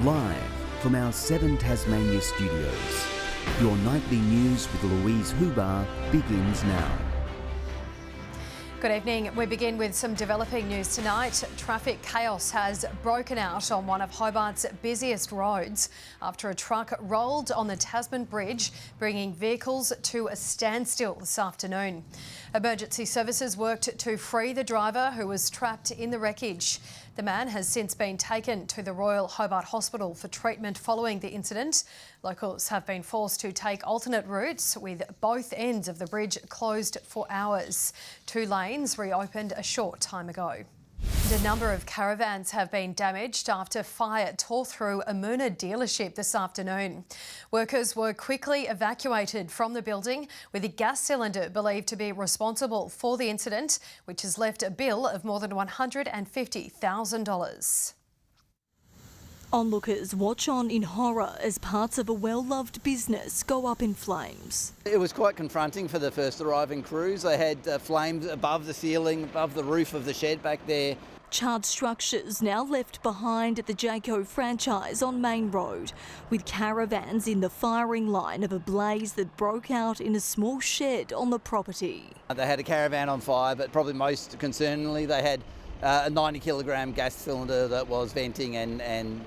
Live from our 7 Tasmania studios, your nightly news with Louise Huber begins now. Good evening. We begin with some developing news tonight. Traffic chaos has broken out on one of Hobart's busiest roads after a truck rolled on the Tasman Bridge, bringing vehicles to a standstill this afternoon. Emergency services worked to free the driver who was trapped in the wreckage. The man has since been taken to the Royal Hobart Hospital for treatment following the incident. Locals have been forced to take alternate routes, with both ends of the bridge closed for hours. 2 lanes reopened a short time ago. A number of caravans have been damaged after fire tore through a Moona dealership this afternoon. Workers were quickly evacuated from the building, with a gas cylinder believed to be responsible for the incident, which has left a bill of more than $150,000. Onlookers watch on in horror as parts of a well-loved business go up in flames. It was quite confronting for the first arriving crews. They had flames above the ceiling, above the roof of the shed back there. Charred structures now left behind at the Jayco franchise on Main Road, with caravans in the firing line of a blaze that broke out in a small shed on the property. They had a caravan on fire, but probably most concerningly, they had a 90-kilogram gas cylinder that was venting and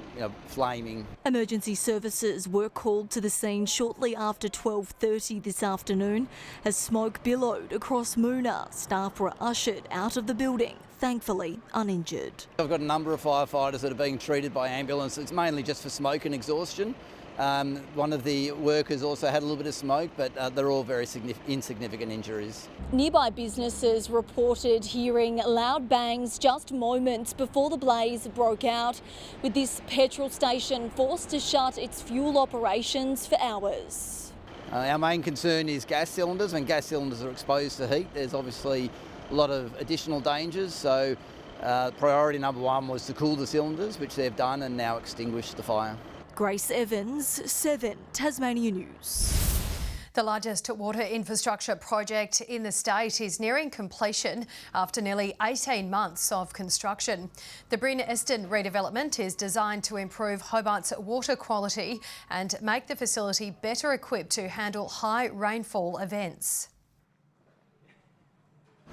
flaming. Emergency services were called to the scene shortly after 12:30 this afternoon as smoke billowed across Moona. Staff were ushered out of the building, thankfully uninjured. I've got a number of firefighters that are being treated by ambulance. It's mainly just for smoke and exhaustion. One of the workers also had a little bit of smoke, but they're all very insignificant injuries. Nearby businesses reported hearing loud bangs just moments before the blaze broke out, with this petrol station forced to shut its fuel operations for hours. Our main concern is gas cylinders. When gas cylinders are exposed to heat, there's obviously a lot of additional dangers. So priority number 1 was to cool the cylinders, which they've done, and now extinguished the fire. Grace Evans, 7 Tasmania News. The largest water infrastructure project in the state is nearing completion after nearly 18 months of construction. The Bryn Eston redevelopment is designed to improve Hobart's water quality and make the facility better equipped to handle high rainfall events.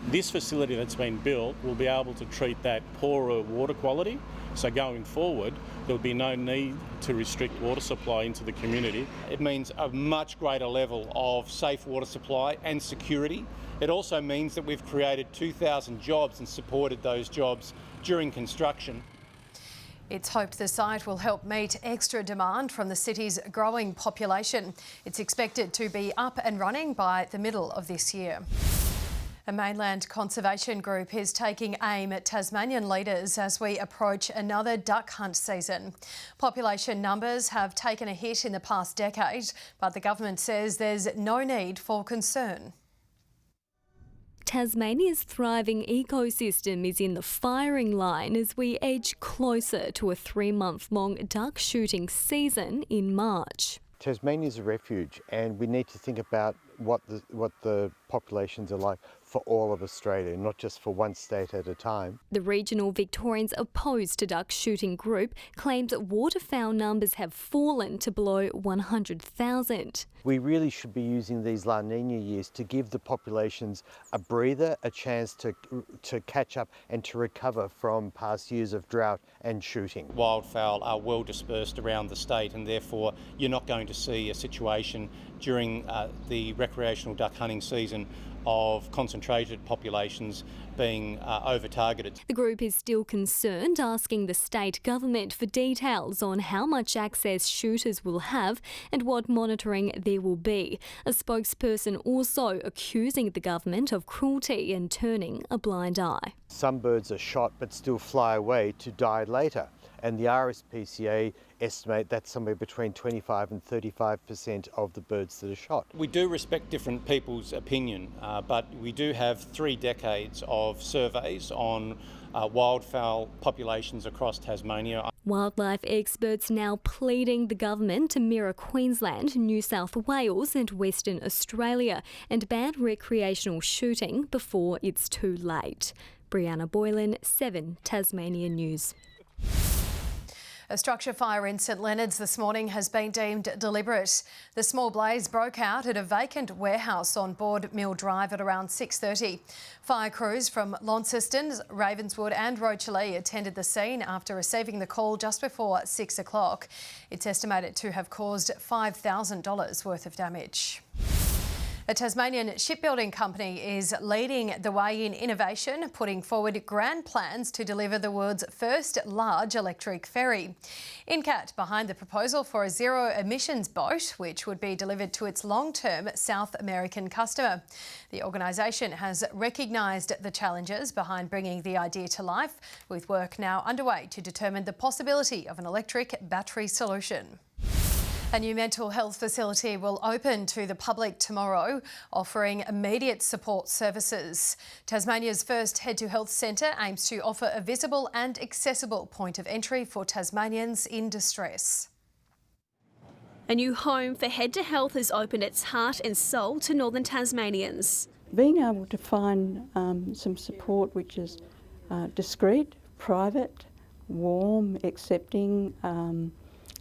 This facility that's been built will be able to treat that poorer water quality. So going forward, there will be no need to restrict water supply into the community. It means a much greater level of safe water supply and security. It also means that we've created 2,000 jobs and supported those jobs during construction. It's hoped the site will help meet extra demand from the city's growing population. It's expected to be up and running by the middle of this year. A mainland conservation group is taking aim at Tasmanian leaders as we approach another duck hunt season. Population numbers have taken a hit in the past decade, but the government says there's no need for concern. Tasmania's thriving ecosystem is in the firing line as we edge closer to a 3-month-long duck shooting season in March. Tasmania is a refuge, and we need to think about what the populations are like for all of Australia, not just for one state at a time. The regional Victorians opposed to duck shooting group claims waterfowl numbers have fallen to below 100,000. We really should be using these La Nina years to give the populations a breather, a chance to catch up and to recover from past years of drought and shooting. Wildfowl are well dispersed around the state, and therefore you're not going to see a situation during the recreational duck hunting season of concentrated populations being over-targeted. The group is still concerned, asking the state government for details on how much access shooters will have and what monitoring there will be. A spokesperson also accusing the government of cruelty and turning a blind eye. Some birds are shot but still fly away to die later, and the RSPCA estimate that's somewhere between 25 and 35% of the birds that are shot. We do respect different people's opinion, but we do have 3 decades of surveys on wildfowl populations across Tasmania. Wildlife experts now pleading the government to mirror Queensland, New South Wales and Western Australia and ban recreational shooting before it's too late. Brianna Boylan, 7 Tasmania News. A structure fire in St Leonards this morning has been deemed deliberate. The small blaze broke out at a vacant warehouse on Board Mill Drive at around 6:30. Fire crews from Launceston, Ravenswood and Rochalee attended the scene after receiving the call just before 6 o'clock. It's estimated to have caused $5,000 worth of damage. A Tasmanian shipbuilding company is leading the way in innovation, putting forward grand plans to deliver the world's first large electric ferry. Incat behind the proposal for a zero-emissions boat, which would be delivered to its long-term South American customer. The organisation has recognised the challenges behind bringing the idea to life, with work now underway to determine the possibility of an electric battery solution. A new mental health facility will open to the public tomorrow, offering immediate support services. Tasmania's first Head to Health centre aims to offer a visible and accessible point of entry for Tasmanians in distress. A new home for Head to Health has opened its heart and soul to Northern Tasmanians. Being able to find some support which is discreet, private, warm, accepting,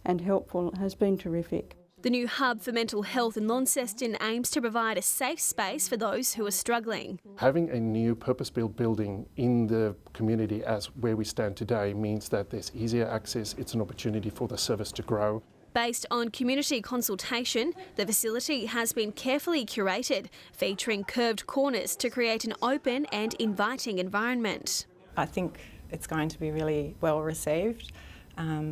and helpful has been terrific. The new hub for mental health in Launceston aims to provide a safe space for those who are struggling. Having a new purpose-built building in the community as where we stand today means that there's easier access. It's an opportunity for the service to grow. Based on community consultation, the facility has been carefully curated, featuring curved corners to create an open and inviting environment. I think it's going to be really well received.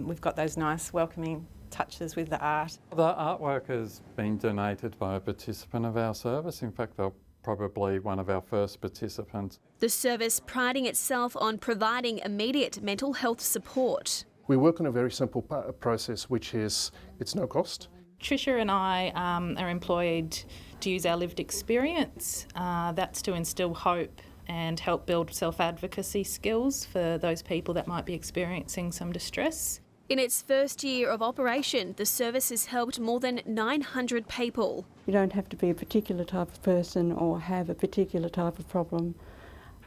We've got those nice welcoming touches with the art. The artwork has been donated by a participant of our service. In fact, they're probably one of our first participants. The service priding itself on providing immediate mental health support. We work on a very simple process, which is it's no cost. Tricia and I are employed to use our lived experience. That's to instil hope and help build self-advocacy skills for those people that might be experiencing some distress. In its first year of operation, the service has helped more than 900 people. You don't have to be a particular type of person or have a particular type of problem.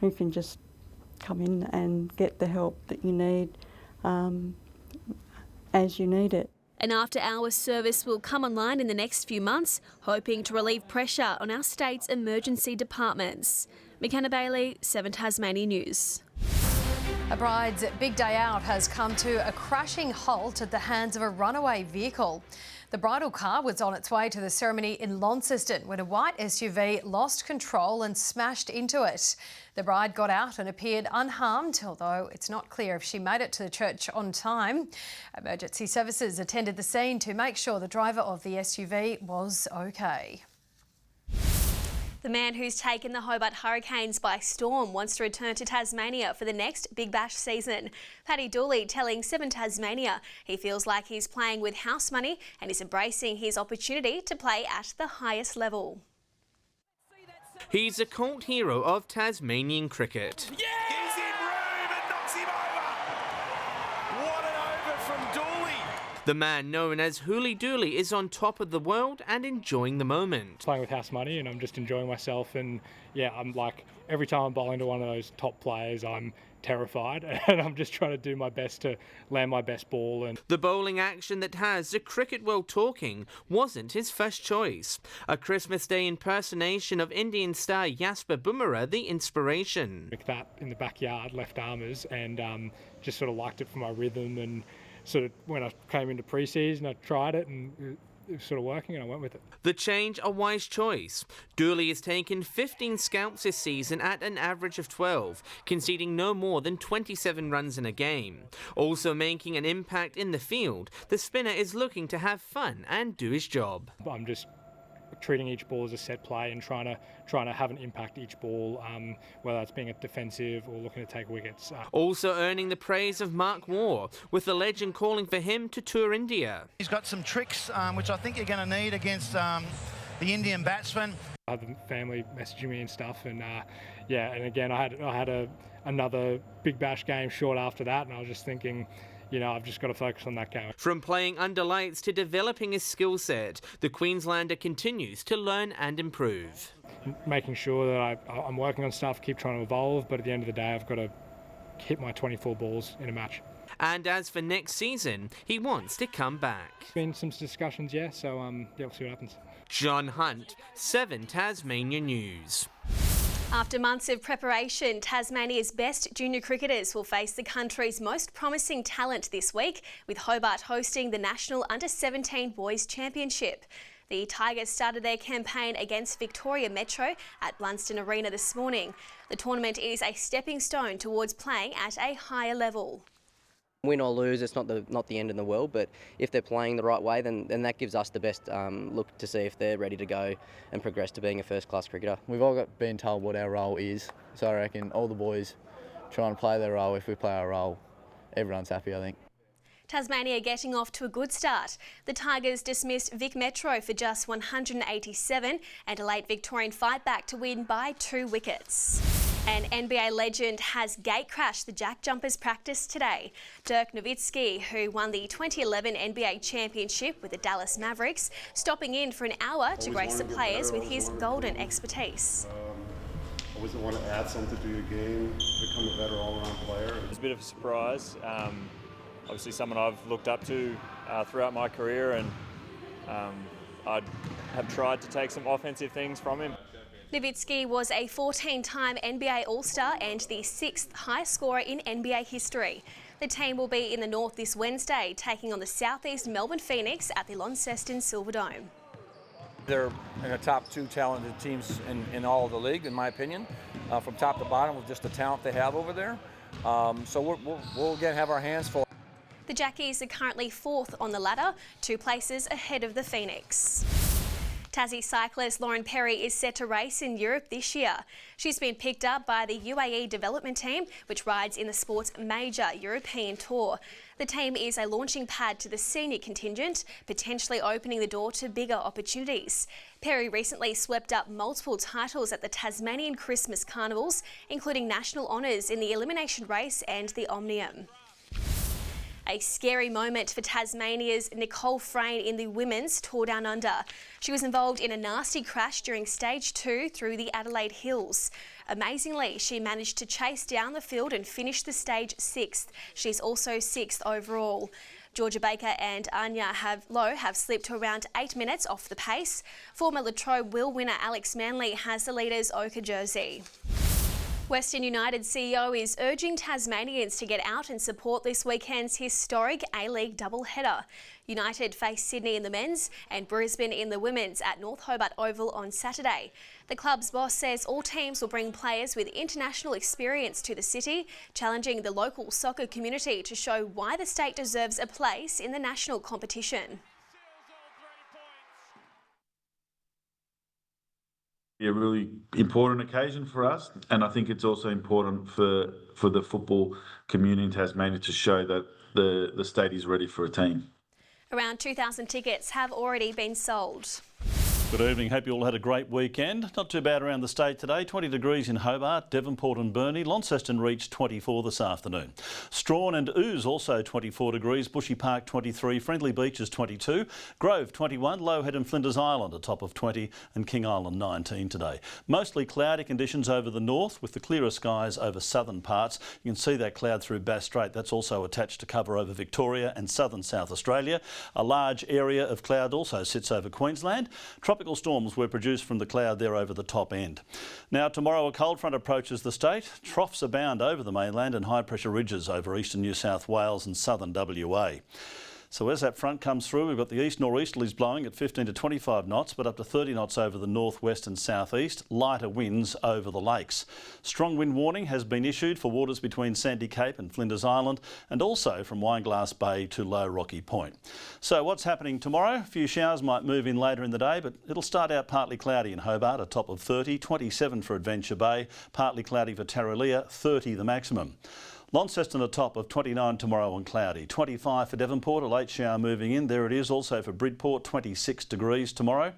You can just come in and get the help that you need as you need it. An after-hours service will come online in the next few months, hoping to relieve pressure on our state's emergency departments. McKenna Bailey, 7 Tasmania News. A bride's big day out has come to a crashing halt at the hands of a runaway vehicle. The bridal car was on its way to the ceremony in Launceston when a white SUV lost control and smashed into it. The bride got out and appeared unharmed, although it's not clear if she made it to the church on time. Emergency services attended the scene to make sure the driver of the SUV was okay. The man who's taken the Hobart Hurricanes by storm wants to return to Tasmania for the next Big Bash season. Paddy Dooley telling 7 Tasmania he feels like he's playing with house money and is embracing his opportunity to play at the highest level. He's a cult hero of Tasmanian cricket. Yeah! He's in room and knocks him over. What an over from Dooley. The man known as Hooly Dooley is on top of the world and enjoying the moment. Playing with house money and I'm just enjoying myself, and yeah, I'm like, every time I'm bowling to one of those top players, I'm terrified and I'm just trying to do my best to land my best ball. And the bowling action that has the cricket world talking wasn't his first choice. A Christmas Day impersonation of Indian star Jasper Bumrah the inspiration. With that in the backyard, left armers, and just sort of liked it for my rhythm, and sort of when I came into pre-season I tried it and it was sort of working and I went with it. The change a wise choice. Dooley has taken 15 scalps this season at an average of 12, conceding no more than 27 runs in a game. Also making an impact in the field, the spinner is looking to have fun and do his job. I'm just treating each ball as a set play and trying to have an impact each ball, whether it's being a defensive or looking to take wickets. Also earning the praise of Mark Waugh, with the legend calling for him to tour India. He's got some tricks which I think you're going to need against the Indian batsman. I have the family messaging me and stuff, and yeah, and again I had another Big Bash game short after that, and I was just thinking, you know, I've just got to focus on that game. From playing under lights to developing his skill set, the Queenslander continues to learn and improve. Making sure that I'm working on stuff, keep trying to evolve, but at the end of the day, I've got to hit my 24 balls in a match. And as for next season, he wants to come back. Been some discussions, yeah, so yeah, we'll see what happens. John Hunt, 7 Tasmania News. After months of preparation, Tasmania's best junior cricketers will face the country's most promising talent this week, with Hobart hosting the National Under-17 Boys Championship. The Tigers started their campaign against Victoria Metro at Blunston Arena this morning. The tournament is a stepping stone towards playing at a higher level. Win or lose, it's not the end in the world, but if they're playing the right way, then that gives us the best look to see if they're ready to go and progress to being a first-class cricketer. We've all been told what our role is, so I reckon all the boys try and play their role. If we play our role, everyone's happy, I think. Tasmania getting off to a good start. The Tigers dismissed Vic Metro for just 187 and a late Victorian fight back to win by 2 wickets. An NBA legend has gate crashed the Jack Jumpers practice today. Dirk Nowitzki, who won the 2011 NBA championship with the Dallas Mavericks, stopping in for an hour to grace the players with his golden expertise. I always want to add something to your game, become a better all-around player. It's a bit of a surprise. Obviously someone I've looked up to throughout my career, and I have tried to take some offensive things from him. Nowitzki was a 14-time NBA All-Star and the 6th highest scorer in NBA history. The team will be in the north this Wednesday, taking on the southeast Melbourne Phoenix at the Launceston Silverdome. They're in the top 2 talented teams in all of the league, in my opinion, from top to bottom, with just the talent they have over there. So we'll again have our hands full. The Jackies are currently 4th on the ladder, 2 places ahead of the Phoenix. Tassie cyclist Lauren Perry is set to race in Europe this year. She's been picked up by the UAE development team, which rides in the sport's major European tour. The team is a launching pad to the senior contingent, potentially opening the door to bigger opportunities. Perry recently swept up multiple titles at the Tasmanian Christmas Carnivals, including national honours in the elimination race and the Omnium. A scary moment for Tasmania's Nicole Frayne in the women's Tour Down Under. She was involved in a nasty crash during stage 2 through the Adelaide Hills. Amazingly, she managed to chase down the field and finish the stage 6th. She's also 6th overall. Georgia Baker and Anya Lowe have slipped to around 8 minutes off the pace. Former Latrobe Will winner Alex Manley has the leader's ochre jersey. Western United CEO is urging Tasmanians to get out and support this weekend's historic A-League doubleheader. United face Sydney in the men's and Brisbane in the women's at North Hobart Oval on Saturday. The club's boss says all teams will bring players with international experience to the city, challenging the local soccer community to show why the state deserves a place in the national competition. A really important occasion for us, and I think it's also important for the football community in Tasmania to show that the state is ready for a team. Around 2,000 tickets have already been sold. Good evening. Hope you all had a great weekend. Not too bad around the state today. 20 degrees in Hobart, Devonport and Burnie. Launceston reached 24 this afternoon. Strawn and Ouse also 24 degrees. Bushy Park 23. Friendly Beaches 22. Grove 21. Lowhead and Flinders Island a top of 20 and King Island 19 today. Mostly cloudy conditions over the north with the clearer skies over southern parts. You can see that cloud through Bass Strait. That's also attached to cover over Victoria and southern South Australia. A large area of cloud also sits over Queensland. Tropical storms were produced from the cloud there over the top end. Now tomorrow a cold front approaches the state. Troughs abound over the mainland and high pressure ridges over eastern New South Wales and southern WA. So as that front comes through, we've got the east nor'easterlies blowing at 15 to 25 knots, but up to 30 knots over the northwest and southeast, lighter winds over the lakes. Strong wind warning has been issued for waters between Sandy Cape and Flinders Island, and also from Wineglass Bay to Low Rocky Point. So what's happening tomorrow? A few showers might move in later in the day, but it'll start out partly cloudy in Hobart, a top of 30, 27 for Adventure Bay, partly cloudy for Tarraleah, 30 the maximum. Launceston a top of 29 tomorrow and cloudy. 25 for Devonport, a late shower moving in. There it is also for Bridport, 26 degrees tomorrow.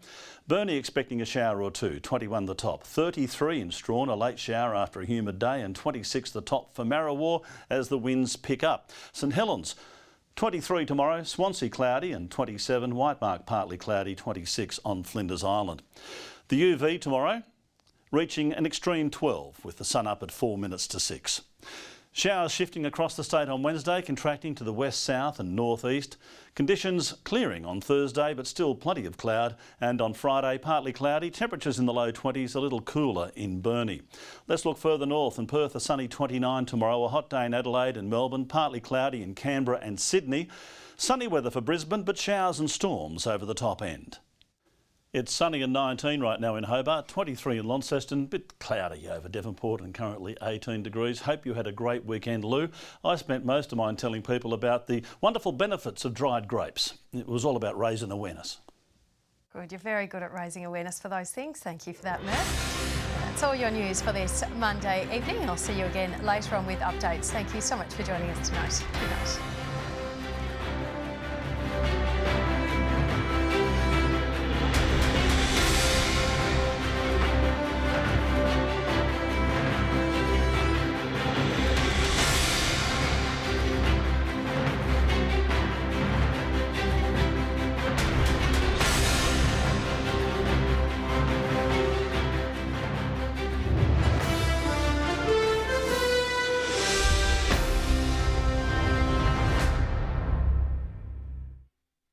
Burnie expecting a shower or two, 21 the top. 33 in Strawn, a late shower after a humid day, and 26 the top for Marrawar as the winds pick up. St Helens 23 tomorrow, Swansea cloudy and 27, Whitemark partly cloudy, 26 on Flinders Island. The UV tomorrow reaching an extreme 12 with the sun up at 4 minutes to 6. Showers shifting across the state on Wednesday, contracting to the west, south and northeast. Conditions clearing on Thursday, but still plenty of cloud. And on Friday, partly cloudy, temperatures in the low 20s, a little cooler in Burnie. Let's look further north. In Perth, a sunny 29 tomorrow, a hot day in Adelaide and Melbourne, partly cloudy in Canberra and Sydney. Sunny weather for Brisbane, but showers and storms over the top end. It's sunny and 19 right now in Hobart, 23 in Launceston, bit cloudy over Devonport and currently 18 degrees. Hope you had a great weekend, Lou. I spent most of mine telling people about the wonderful benefits of dried grapes. It was all about raising awareness. Good, you're very good at raising awareness for those things. Thank you for that, Murph. That's all your news for this Monday evening. I'll see you again later on with updates. Thank you so much for joining us tonight. Good night.